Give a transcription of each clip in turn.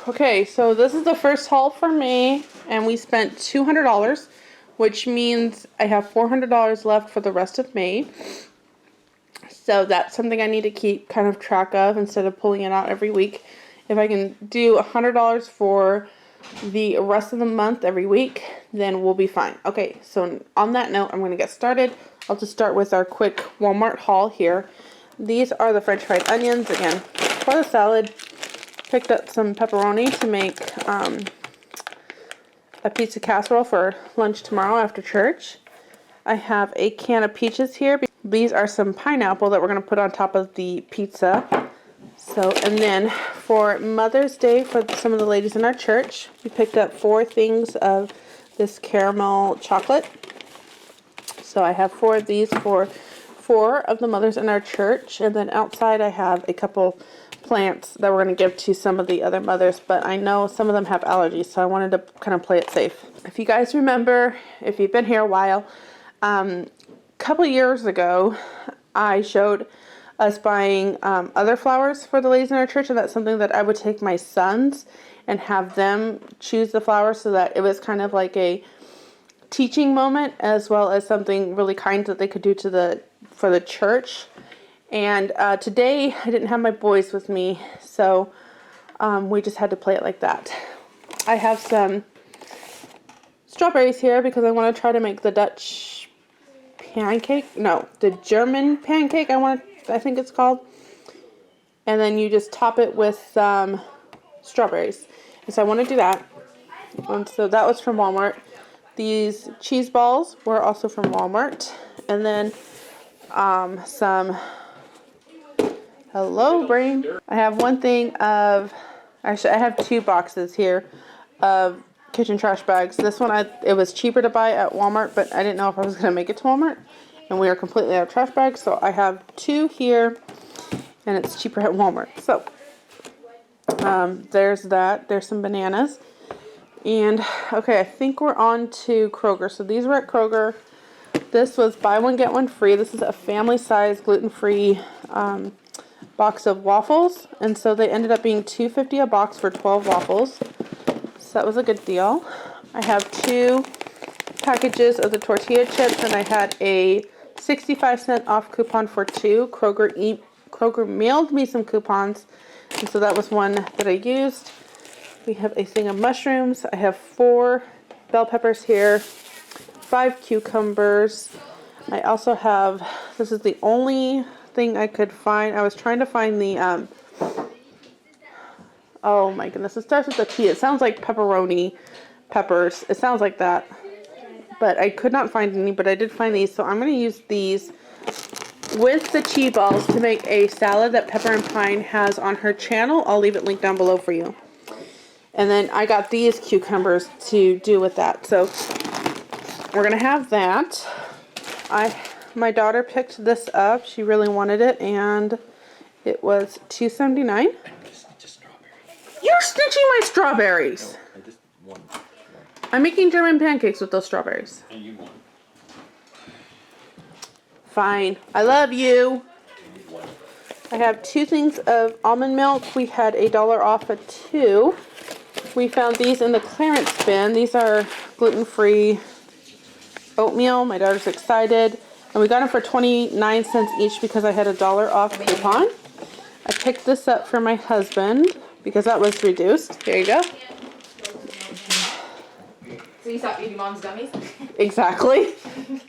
Okay, so this is the first haul for May, and we spent $200, which means I have $400 left for the rest of May. So that's something I need to keep kind of track of instead of pulling it out every week. If I can do $100 for the rest of the month every week, then we'll be fine. Okay, so on that note, I'm going to get started. I'll just start with our quick Walmart haul here. These are the French fried onions, again, for the salad. Picked up some pepperoni to make a pizza casserole for lunch tomorrow after church. I have a can of peaches here. These are some pineapple that we're going to put on top of the pizza. So, and then for Mother's Day, for some of the ladies in our church, we picked up 4 things of this caramel chocolate. So I have 4 of these for 4 of the mothers in our church. And then outside I have a couple plants that we're going to give to some of the other mothers, but I know some of them have allergies, so I wanted to kind of play it safe. If you guys remember, if you've been here a while, a couple years ago, I showed us buying other flowers for the ladies in our church, and that's something that I would take my sons and have them choose the flowers, so that it was kind of like a teaching moment as well as something really kind that they could do for the church. And today I didn't have my boys with me, so we just had to play it like that. I have some strawberries here because I want to try to make the Dutch pancake. No, the German pancake, I think it's called. And then you just top it with strawberries. And so I want to do that. And so that was from Walmart. These cheese balls were also from Walmart. And then some... Hello, brain. I have one thing of, actually I have 2 boxes here of kitchen trash bags. This one, it was cheaper to buy at Walmart, but I didn't know if I was going to make it to Walmart. And we are completely out of trash bags, so I have 2 here, and it's cheaper at Walmart. So, there's that. There's some bananas. And, okay, I think we're on to Kroger. So these were at Kroger. This was buy one, get one free. This is a family size, gluten-free, box of waffles, and so they ended up being $2.50 a box for 12 waffles, so that was a good deal. I have 2 packages of the tortilla chips, and I had a 65-cent off coupon for 2. Kroger mailed me some coupons, and so that was one that I used. We have a thing of mushrooms. I have 4 bell peppers here, 5 cucumbers. I also have, this is the only thing I could find. I was trying to find the oh my goodness, it starts with a P. It sounds like pepperoni peppers. It sounds like that, but I could not find any, but I did find these, so I'm going to use these with the cheese balls to make a salad that Pepper and Pine has on her channel. I'll leave it linked down below for you. And then I got these cucumbers to do with that, so we're going to have that. My daughter picked this up. She really wanted it, and it was $2.79. You're snitching my strawberries. No, I just won. I'm making German pancakes with those strawberries. And you won. Fine. I love you. I have 2 things of almond milk. We had $1 off of 2. We found these in the clearance bin. These are gluten-free oatmeal. My daughter's excited. And we got them for 29 cents each because I had $1 off coupon. I picked this up for my husband because that was reduced. Here you go. So you stopped eating Mom's gummies? Exactly.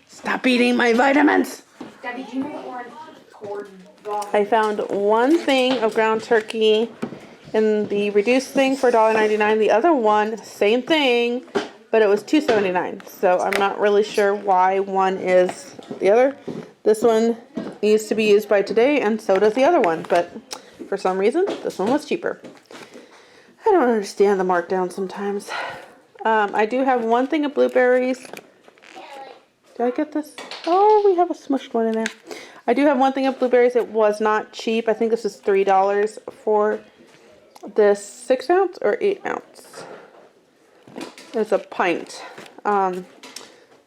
Stop eating my vitamins. Daddy, do you know the orange cord dog? I found 1 thing of ground turkey in the reduced thing for $1.99. The other one, same thing, but it was $2.79. So I'm not really sure why one is the other. This one needs to be used by today, and so does the other one, but for some reason this one was cheaper. I don't understand the markdown sometimes. I do have 1 thing of blueberries. Did I get this? Oh, we have a smushed one in there. I do have 1 thing of blueberries. It was not cheap. I think this is $3 for this 6 ounce or 8 ounce. It's a pint.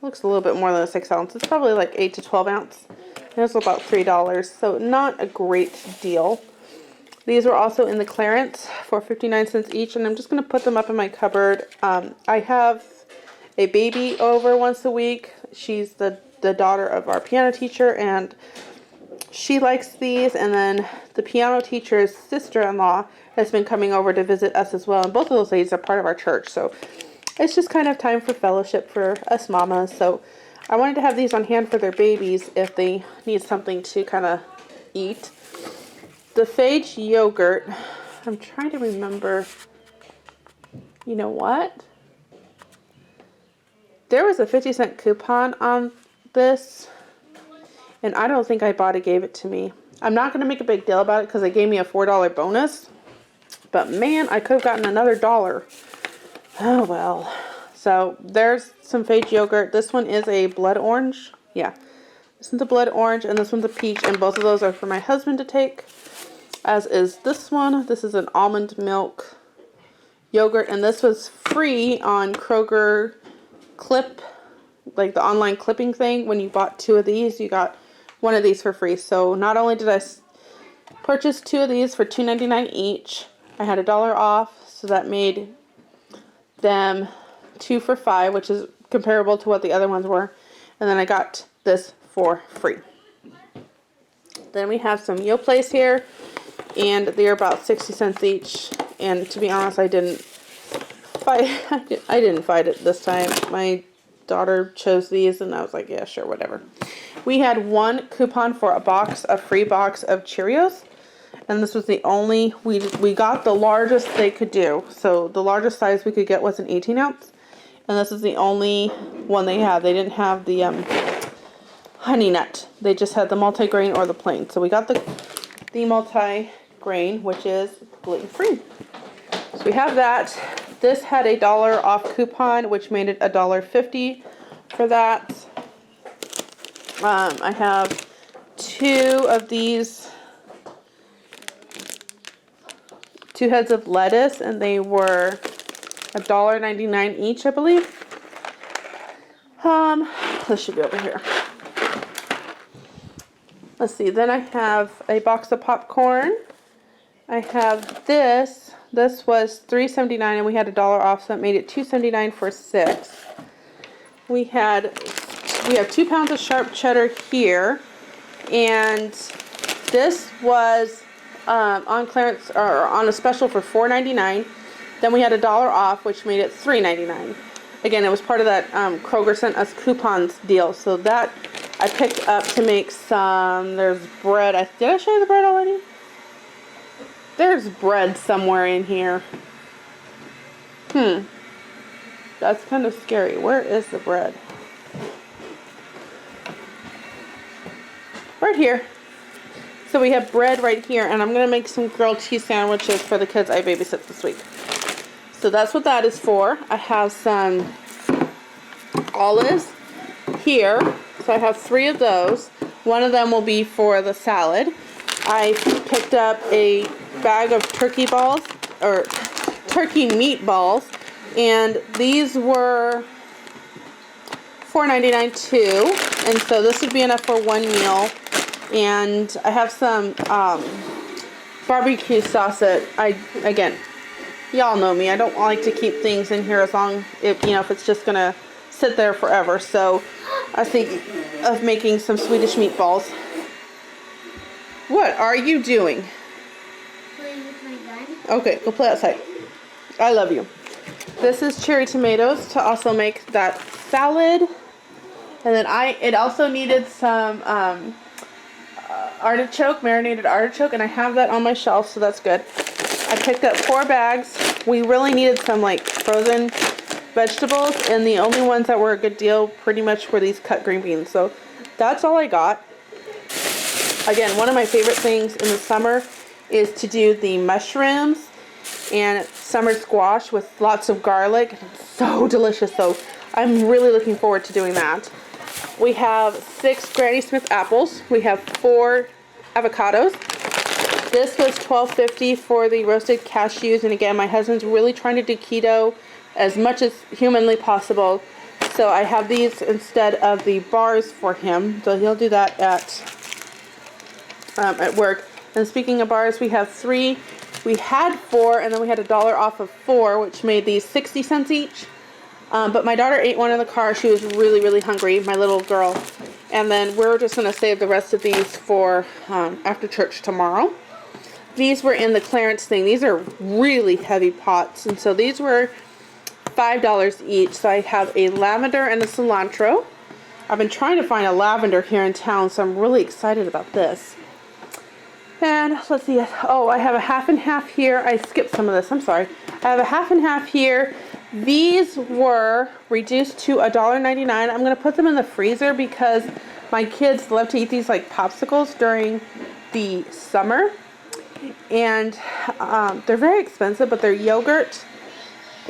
Looks a little bit more than a 6 ounce. It's probably like 8 to 12 ounce. And it's about $3, so not a great deal. These were also in the clearance for 59 cents each, and I'm just going to put them up in my cupboard. I have a baby over once a week. She's the daughter of our piano teacher, and she likes these. And then the piano teacher's sister-in-law has been coming over to visit us as well, and both of those ladies are part of our church, so it's just kind of time for fellowship for us mamas. So I wanted to have these on hand for their babies if they need something to kind of eat. The Phage yogurt, I'm trying to remember, you know what? There was a 50-cent coupon on this, and I don't think Ibotta gave it to me. I'm not going to make a big deal about it because they gave me a $4 bonus, but man, I could have gotten another $1. Oh well. So there's some Phage yogurt. This one is a blood orange. Yeah, this one's a blood orange, and this one's a peach, and both of those are for my husband to take. As is this one. This is an almond milk yogurt, and this was free on Kroger clip, like the online clipping thing. When you bought 2 of these, you got 1 of these for free. So not only did I purchase 2 of these for $2.99 each, I had $1 off, so that made them 2 for $5, which is comparable to what the other ones were. And then I got this for free. Then we have some Yoplait here, and they're about 60 cents each. And to be honest, I didn't fight it this time. My daughter chose these, and I was like, yeah, sure, whatever. We had 1 coupon for a free box of Cheerios, and this was the only, we got the largest they could do. So the largest size we could get was an 18 ounce, and this is the only one they had. They didn't have the honey nut. They just had the multigrain or the plain. So we got the multi-grain, which is gluten-free. So we have that. This had a $1 off coupon, which made it $1.50 for that. I have 2 of these, 2 heads of lettuce, and they were $1.99 each, I believe. This should be over here. Let's see. Then I have a box of popcorn. I have this. This was $3.79, and we had $1 off, so it made it $2.79 for 6. We have 2 pounds of sharp cheddar here, and this was on clearance or on a special for $4.99. Then we had $1 off, which made it $3.99. Again, it was part of that Kroger sent us coupons deal, so that I picked up to make some. There's bread. Did I show you the bread already? There's bread somewhere in here. That's kind of scary. Where is the bread? Right here. So we have bread right here, and I'm going to make some grilled cheese sandwiches for the kids I babysit this week. So that's what that is for. I have some olives here. So I have 3 of those. One of them will be for the salad. I picked up a bag of turkey balls, or turkey meatballs, and these were $4.99 too. And so this would be enough for 1 meal. And I have some barbecue sauce that again, y'all know me. I don't like to keep things in here as long if it's just gonna sit there forever. So I think of making some Swedish meatballs. What are you doing? Playing with my gun. Okay, go play outside. I love you. This is cherry tomatoes to also make that salad. And then it also needed some artichoke, marinated artichoke, and I have that on my shelf, so that's good. I picked up 4 bags. We really needed some frozen vegetables, and the only ones that were a good deal pretty much were these cut green beans. So that's all I got. Again, one of my favorite things in the summer is to do the mushrooms and summer squash with lots of garlic. It's so delicious, so I'm really looking forward to doing that. We have 6 Granny Smith apples. We have 4 avocados. This was $12.50 for the roasted cashews, and again, my husband's really trying to do keto as much as humanly possible, so I have these instead of the bars for him, so he'll do that at work. And speaking of bars, we have 3. We had 4, and then we had $1 off of 4, which made these 60 cents each. But my daughter ate one in the car. She was really, really hungry, my little girl. And then we're just going to save the rest of these for after church tomorrow. These were in the clearance thing. These are really heavy pots. And so these were $5 each. So I have a lavender and a cilantro. I've been trying to find a lavender here in town, so I'm really excited about this. And let's see. Oh, I have a half and half here. I skipped some of this. I'm sorry. I have a half and half here. These were reduced to $1.99. I'm going to put them in the freezer because my kids love to eat these like popsicles during the summer. And they're very expensive, but they're yogurt.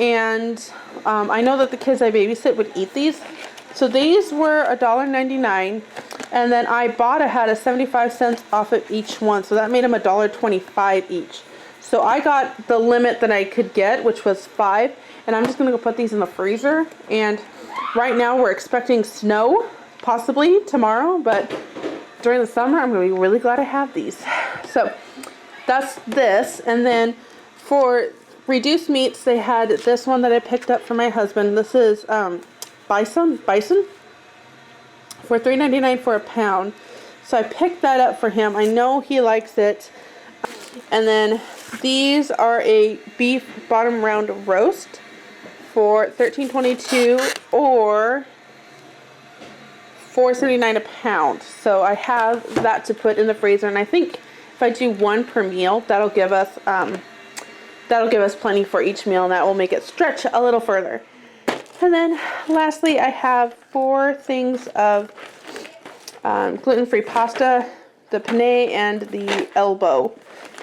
And I know that the kids I babysit would eat these. So these were $1.99. And then ibotta had a 75 cents off of each one. So that made them $1.25 each. So I got the limit that I could get, which was 5. And I'm just going to go put these in the freezer. And right now we're expecting snow, possibly tomorrow. But during the summer, I'm going to be really glad I have these. So that's this. And then for reduced meats, they had this one that I picked up for my husband. This is bison for $3.99 for a pound. So I picked that up for him. I know he likes it. And then these are a beef bottom round roast for $13.22 or $4.79 a pound. So I have that to put in the freezer, and I think if I do 1 per meal, that'll give us plenty for each meal, and that will make it stretch a little further. And then lastly, I have 4 things of gluten-free pasta, the penne, and the elbow.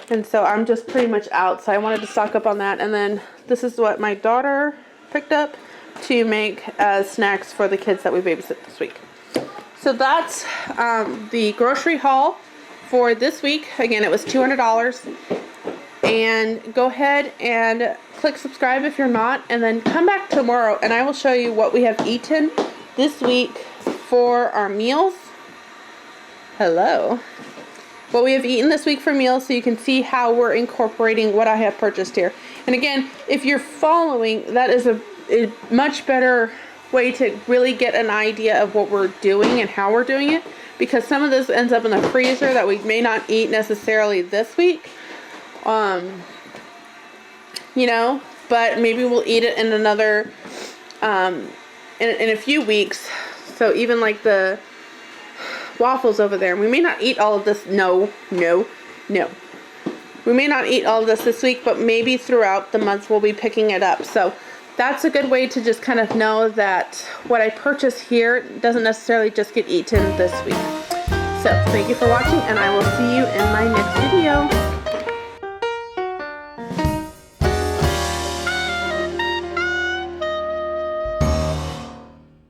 And so I'm just pretty much out, so I wanted to stock up on that. And then this is what my daughter picked up to make as snacks for the kids that we babysit this week. So that's the grocery haul for this week. Again, it was $200. And go ahead and click subscribe if you're not, and then come back tomorrow and I will show you what we have eaten this week for our meals. Hello. What we have eaten this week for meals, so you can see how we're incorporating what I have purchased here. And again, if you're following, that is a much better way to really get an idea of what we're doing and how we're doing it, because some of this ends up in the freezer that we may not eat necessarily this week. You know, but maybe we'll eat it in another, in a few weeks. So even like the waffles over there, we may not eat all of this. No. We may not eat all of this week, but maybe throughout the month we'll be picking it up. So that's a good way to just kind of know that what I purchase here doesn't necessarily just get eaten this week. So thank you for watching, and I will see you in my next video.